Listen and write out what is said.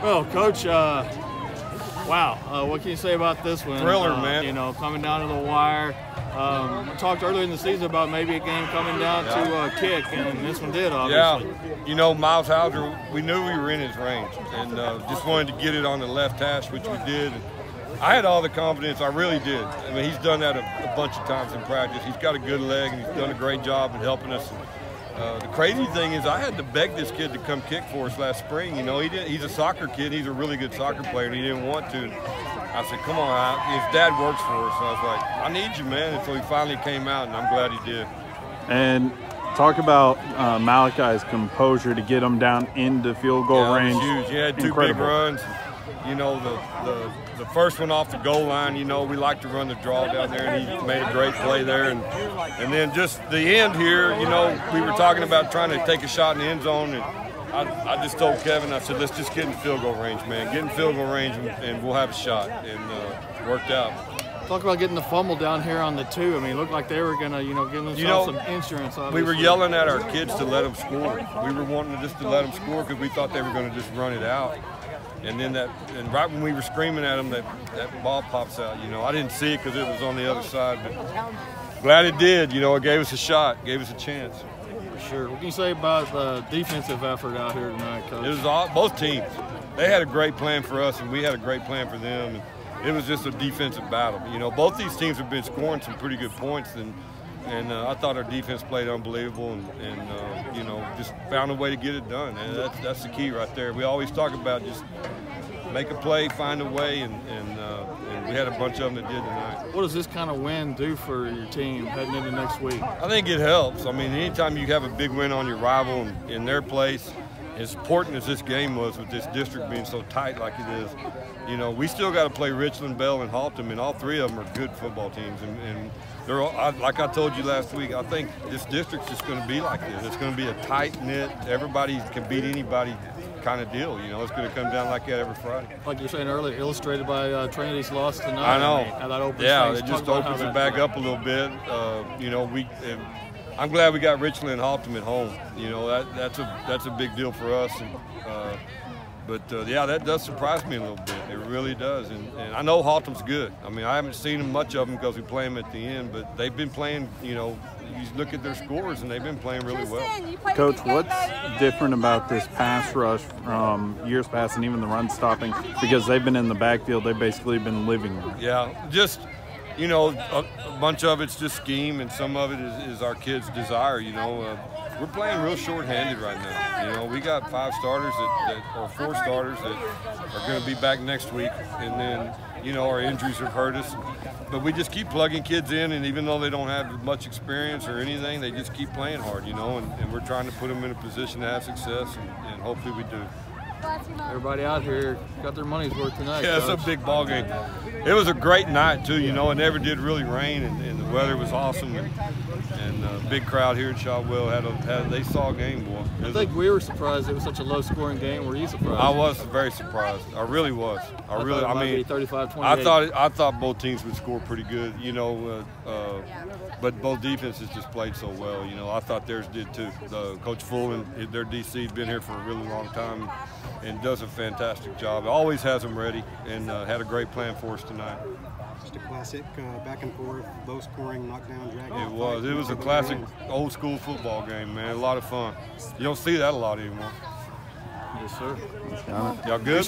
Well, Coach, wow, what can you say about this one? Thriller, man. You know, coming down to the wire. We talked earlier in the season about maybe a game coming down to a kick, and this one did, obviously. Yeah, you know, Miles Hauser, we knew we were in his range, and just wanted to get it on the left hash, which we did. And I had all the confidence, I really did. I mean, he's done that a bunch of times in practice. He's got a good leg, and he's done a great job in helping us. The crazy thing is I had to beg this kid to come kick for us last spring. You know, he's a soccer kid. He's a really good soccer player, and he didn't want to. I said, come on, his dad works for us. And I was like, I need you, man. And so he finally came out, and I'm glad he did. And talk about Malachi's composure to get him down into field goal range. It was huge. He had two big runs. You know, the first one off the goal line, you know, we like to run the draw down there, and he made a great play there. And then just the end here, you know, we were talking about trying to take a shot in the end zone, and I just told Kevin, I said, let's just get in field goal range, man. Get in field goal range, and we'll have a shot. And it worked out. Talk about getting the fumble down here on the 2. I mean, it looked like they were going to, you know, give themselves some insurance. Obviously. We were yelling at our kids to let them score. We were wanting just to let them score because we thought they were going to just run it out. And then and right when we were screaming at them, that ball pops out. You know, I didn't see it because it was on the other side, but glad it did. You know, it gave us a shot, gave us a chance. For sure. What can you say about the defensive effort out here tonight, Coach? It was both teams. They had a great plan for us, and we had a great plan for them. And it was just a defensive battle. You know, both these teams have been scoring some pretty good points, and I thought our defense played unbelievable, and you know, just found a way to get it done. And that's the key right there. We always talk about just make a play, find a way, and we had a bunch of them that did tonight. What does this kind of win do for your team heading into next week? I think it helps. I mean, anytime you have a big win on your rival in their place, as important as this game was with this district being so tight like it is, you know, we still got to play Richland, Bell, and Haltom, and all three of them are good football teams. And they're all, like I told you last week, I think this district's just going to be like this. It's going to be a tight-knit, everybody can beat anybody kind of deal. You know, it's going to come down like that every Friday. Like you were saying earlier, illustrated by Trinity's loss tonight. I know. How that opens it just opens it back up a little bit. You know, I'm glad we got Richland and Haltom at home. You know, that's a big deal for us. But yeah, that does surprise me a little bit. It really does. And I know Haltom's good. I mean, I haven't seen much of them because we play them at the end, but they've been playing, you know, you look at their scores and they've been playing really well. Coach, what's different about this pass rush from years past and even the run stopping? Because they've been in the backfield, they've basically been living there. Yeah, just, you know, a bunch of it's just scheme, and some of it is our kids' desire. You know, we're playing real short-handed right now. You know, we got 5 starters or 4 starters that are going to be back next week, and then, you know, our injuries have hurt us. But we just keep plugging kids in, and even though they don't have much experience or anything, they just keep playing hard, you know, and we're trying to put them in a position to have success, and hopefully we do. Everybody out here got their money's worth tonight. Yeah, Coach. it's a big ball game. It was a great night too. You know, it never did really rain, and the weather was awesome, and big crowd here in Shotwell they saw a game, boy. I think we were surprised it was such a low-scoring game. Were you surprised? I was very surprised. I really was. I mean, 35-28. I thought both teams would score pretty good. You know, but both defenses just played so well. You know, I thought theirs did too. Coach Fulton, their DC, has been here for a really long time and does a fantastic job. Always has them ready, and had a great plan for us tonight. Just a classic back and forth, low-scoring, knockdown, drag. It was a classic old-school football game, man. A lot of fun. You don't see that a lot anymore. Yes, sir. Y'all good?